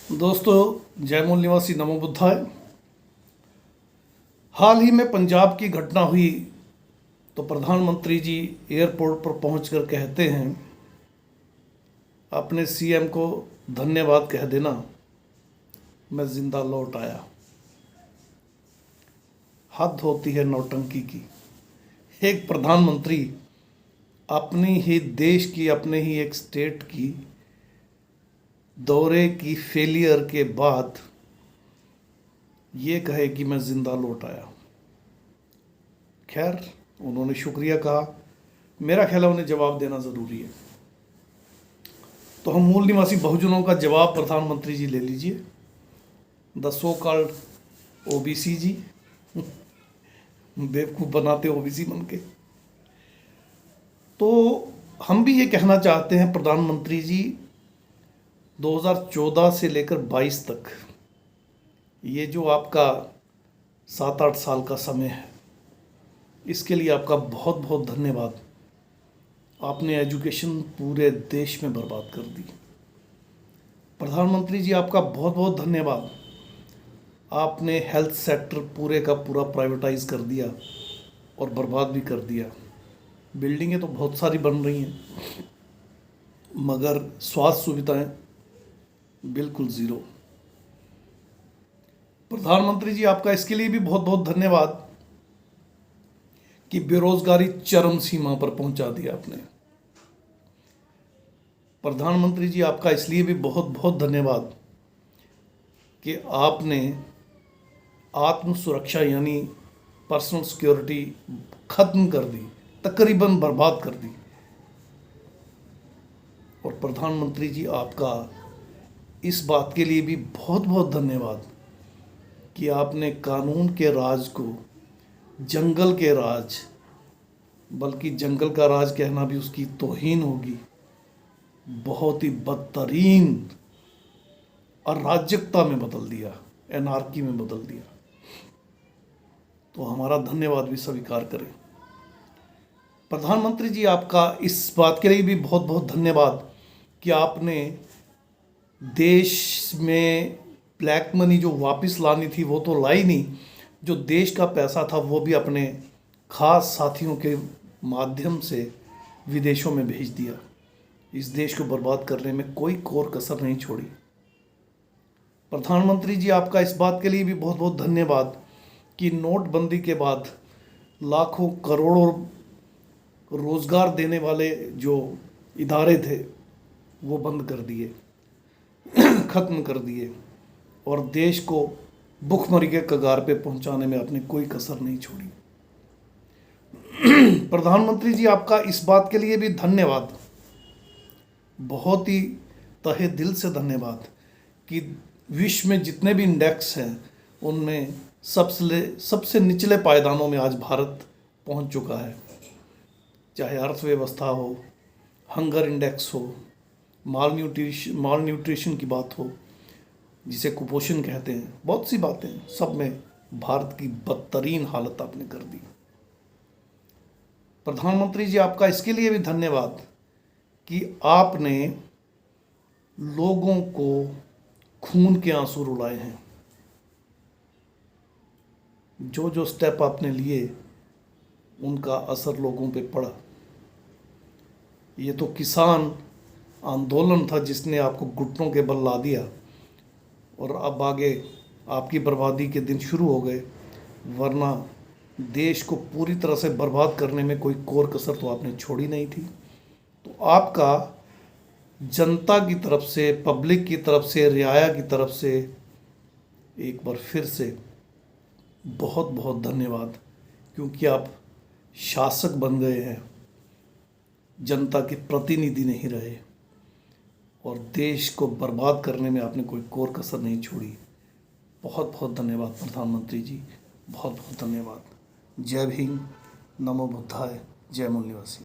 दोस्तों, जय मूल निवासी नमो बुद्धाय। हाल ही में पंजाब की घटना हुई तो प्रधानमंत्री जी एयरपोर्ट पर पहुंचकर कहते हैं अपने सीएम को धन्यवाद कह देना, मैं जिंदा लौट आया। हद होती है नौटंकी की। एक प्रधानमंत्री अपनी ही देश की, अपने ही एक स्टेट की दौरे की फेलियर के बाद ये कहे कि मैं जिंदा लौट आया। खैर, उन्होंने शुक्रिया कहा। मेरा ख्याल है उन्हें जवाब देना ज़रूरी है। तो हम मूल निवासी बहुजनों का जवाब प्रधानमंत्री जी ले लीजिए। द सो कॉल्ड ओबीसी जी बेवकूफ़ बनाते ओबीसी बन के। तो हम भी ये कहना चाहते हैं प्रधानमंत्री जी, 2014 से लेकर 22 तक ये जो आपका 7-8 साल का समय है, इसके लिए आपका बहुत बहुत धन्यवाद। आपने एजुकेशन पूरे देश में बर्बाद कर दी। प्रधानमंत्री जी, आपका बहुत बहुत धन्यवाद। आपने हेल्थ सेक्टर पूरे का पूरा प्राइवेटाइज कर दिया और बर्बाद भी कर दिया। बिल्डिंगें तो बहुत सारी बन रही हैं, मगर स्वास्थ्य सुविधाएं बिल्कुल ज़ीरो। प्रधानमंत्री जी, आपका इसके लिए भी बहुत बहुत धन्यवाद कि बेरोजगारी चरम सीमा पर पहुंचा दिया आपने। प्रधानमंत्री जी, आपका इसलिए भी बहुत बहुत धन्यवाद कि आपने आत्म सुरक्षा यानी पर्सनल सिक्योरिटी खत्म कर दी, तकरीबन बर्बाद कर दी। और प्रधानमंत्री जी, आपका इस बात के लिए भी बहुत बहुत धन्यवाद कि आपने कानून के राज को जंगल के राज, बल्कि जंगल का राज कहना भी उसकी तौहीन होगी, बहुत ही बदतरीन अराजकता में बदल दिया, एनार्की में बदल दिया। तो हमारा धन्यवाद भी स्वीकार करें। प्रधानमंत्री जी, आपका इस बात के लिए भी बहुत बहुत धन्यवाद कि आपने देश में ब्लैक मनी जो वापस लानी थी वो तो लाई नहीं, जो देश का पैसा था वो भी अपने खास साथियों के माध्यम से विदेशों में भेज दिया। इस देश को बर्बाद करने में कोई कोर कसर नहीं छोड़ी। प्रधानमंत्री जी, आपका इस बात के लिए भी बहुत बहुत धन्यवाद कि नोटबंदी के बाद लाखों करोड़ों रोजगार देने वाले जो इदारे थे वो बंद कर दिए, ख़त्म कर दिए, और देश को भुखमरी के कगार पे पहुंचाने में आपने कोई कसर नहीं छोड़ी। प्रधानमंत्री जी, आपका इस बात के लिए भी धन्यवाद, बहुत ही तहे दिल से धन्यवाद कि विश्व में जितने भी इंडेक्स हैं उनमें सबसे निचले पायदानों में आज भारत पहुंच चुका है। चाहे अर्थव्यवस्था हो, हंगर इंडेक्स हो, माल न्यूट्रिशन की बात हो, जिसे कुपोषण कहते हैं, बहुत सी बातें, सब में भारत की बदतरीन हालत आपने कर दी। प्रधानमंत्री जी, आपका इसके लिए भी धन्यवाद कि आपने लोगों को खून के आंसू रुलाए हैं। जो जो स्टेप आपने लिए उनका असर लोगों पे पड़ा। ये तो किसान आंदोलन था जिसने आपको घुटनों के बल ला दिया, और अब आगे आपकी बर्बादी के दिन शुरू हो गए, वरना देश को पूरी तरह से बर्बाद करने में कोई कोर कसर तो आपने छोड़ी नहीं थी। तो आपका जनता की तरफ से, पब्लिक की तरफ से, रियाया की तरफ से एक बार फिर से बहुत बहुत धन्यवाद, क्योंकि आप शासक बन गए हैं, जनता के प्रतिनिधि नहीं रहे, और देश को बर्बाद करने में आपने कोई कोर कसर नहीं छोड़ी। बहुत बहुत धन्यवाद प्रधानमंत्री जी, बहुत बहुत धन्यवाद। जय भीम, नमो बुद्धाय, जय मूल निवासी।